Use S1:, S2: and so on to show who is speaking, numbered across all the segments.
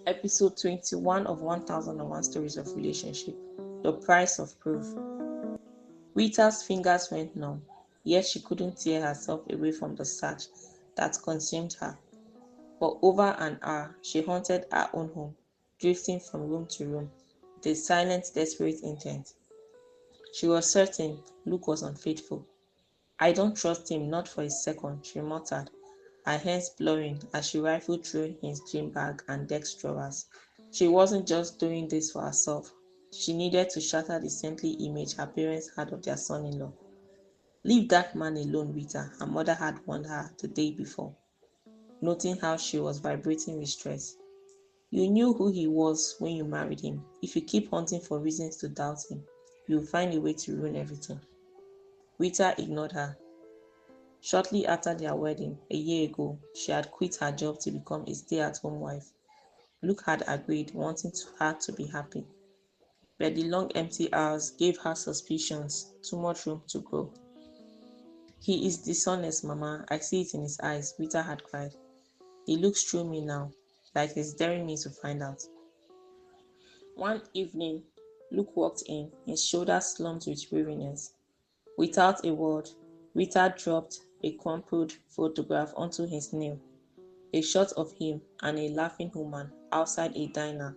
S1: Episode 21 of 1001 Stories of Relationship. The Price of Proof. Rita's fingers went numb, yet she couldn't tear herself away from the search that consumed her. For over an hour, she haunted her own home, drifting from room to room, with a silent, desperate intent. She was certain Luke was unfaithful. I don't trust him, not for a second, she muttered, her hands blurring as she rifled through his gym bag and desk drawers. She wasn't just doing this for herself. She needed to shatter the saintly image her parents had of their son-in-law. Leave that man alone, Rita, her mother had warned her the day before, noting how she was vibrating with stress. You knew who he was when you married him. If you keep hunting for reasons to doubt him, you'll find a way to ruin everything. Rita ignored her. Shortly after their wedding, a year ago, she had quit her job to become a stay-at-home wife. Luke had agreed, wanting her to be happy. But the long empty hours gave her suspicions, too much room to grow. He is dishonest, Mama. I see it in his eyes, Rita had cried. He looks through me now, like he's daring me to find out. One evening, Luke walked in, his shoulders slumped with weariness. Without a word, Rita dropped a crumpled photograph onto his knee, a shot of him and a laughing woman outside a diner.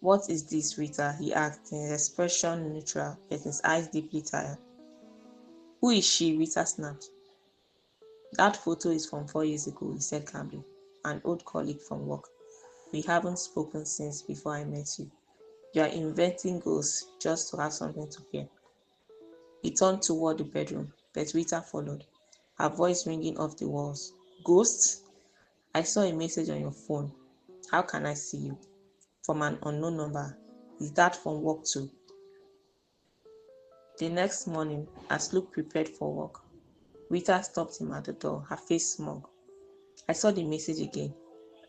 S1: What is this, Rita? He asked, his expression neutral, yet his eyes deeply tired. Who is she? Rita snapped. That photo is from 4 years ago, he said calmly. An old colleague from work. We haven't spoken since before I met you. You are inventing ghosts just to have something to hear. He turned toward the bedroom, but Rita followed, her voice ringing off the walls. Ghosts? I saw a message on your phone. How can I see you? From an unknown number. Is that from work too? The next morning, as Luke prepared for work, Rita stopped him at the door, her face smug. I saw the message again.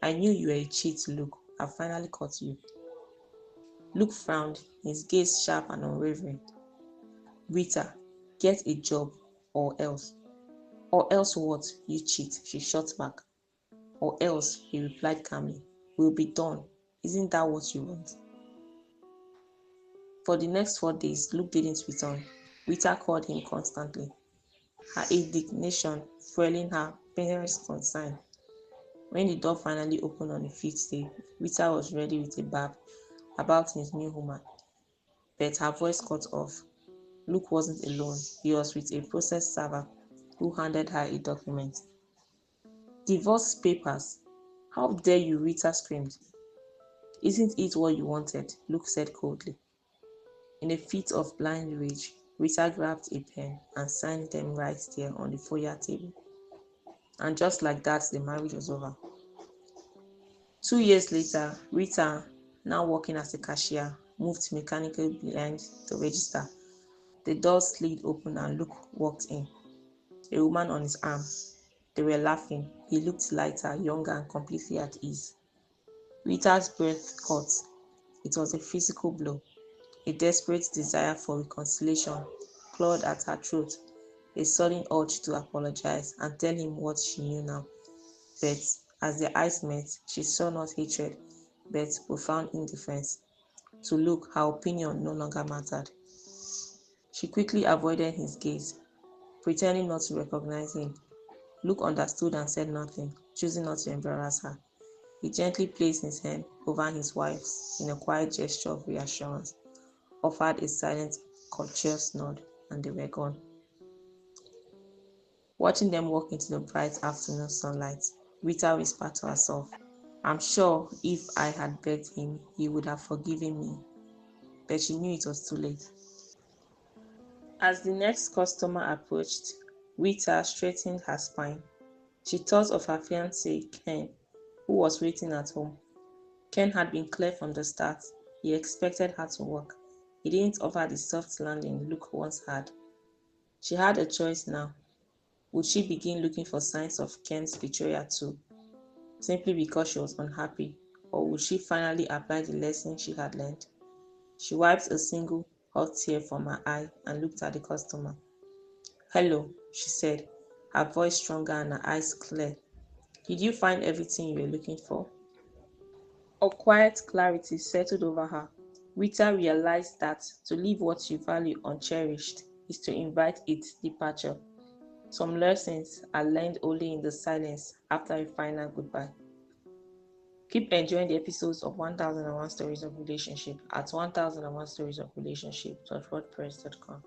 S1: I knew you were a cheat, Luke. I finally caught you. Luke frowned, his gaze sharp and unwavering. Rita, get a job, or else. Or else what? You cheat, she shot back. Or else, he replied calmly. We'll be done. Isn't that what you want? For the next 4 days, Luke didn't return. Rita called him constantly, her indignation fueling her parents' concern. When the door finally opened on the fifth day, Rita was ready with a bab about his new woman, but her voice cut off. Luke wasn't alone. He was with a process server who handed her a document. Divorce papers. How dare you, Rita screamed. Isn't it what you wanted? Luke said coldly. In a fit of blind rage, Rita grabbed a pen and signed them right there on the foyer table. And just like that, the marriage was over. 2 years later, Rita, now working as a cashier, moved mechanically behind the register. The door slid open and Luke walked in, a woman on his arm. They were laughing. He looked lighter, younger, and completely at ease. Rita's breath caught. It was a physical blow. A desperate desire for reconciliation clawed at her throat, a sudden urge to apologize and tell him what she knew now. But as their eyes met, she saw not hatred, but profound indifference. To Luke, her opinion no longer mattered. She quickly avoided his gaze, pretending not to recognize him. Luke understood and said nothing, choosing not to embarrass her. He gently placed his hand over his wife's in a quiet gesture of reassurance, offered a silent, courteous nod, and they were gone. Watching them walk into the bright afternoon sunlight, Rita whispered to herself, I'm sure if I had begged him, he would have forgiven me. But she knew it was too late. As the next customer approached, Rita straightened her spine. She thought of her fiancé, Ken, who was waiting at home. Ken had been clear from the start. He expected her to work. He didn't offer the soft landing Luke once had. She had a choice now. Would she begin looking for signs of Ken's betrayal too, simply because she was unhappy, or would she finally apply the lesson she had learned? She wiped a single hot tear from her eye and looked at the customer. Hello, she said, her voice stronger and her eyes clear. Did you find everything you were looking for? A quiet clarity settled over her. Rita realized that to leave what you value uncherished is to invite its departure. Some lessons are learned only in the silence after a final goodbye. Keep enjoying the episodes of 1001 Stories of Relationship at 1001 Stories of Relationship.wordpress.com.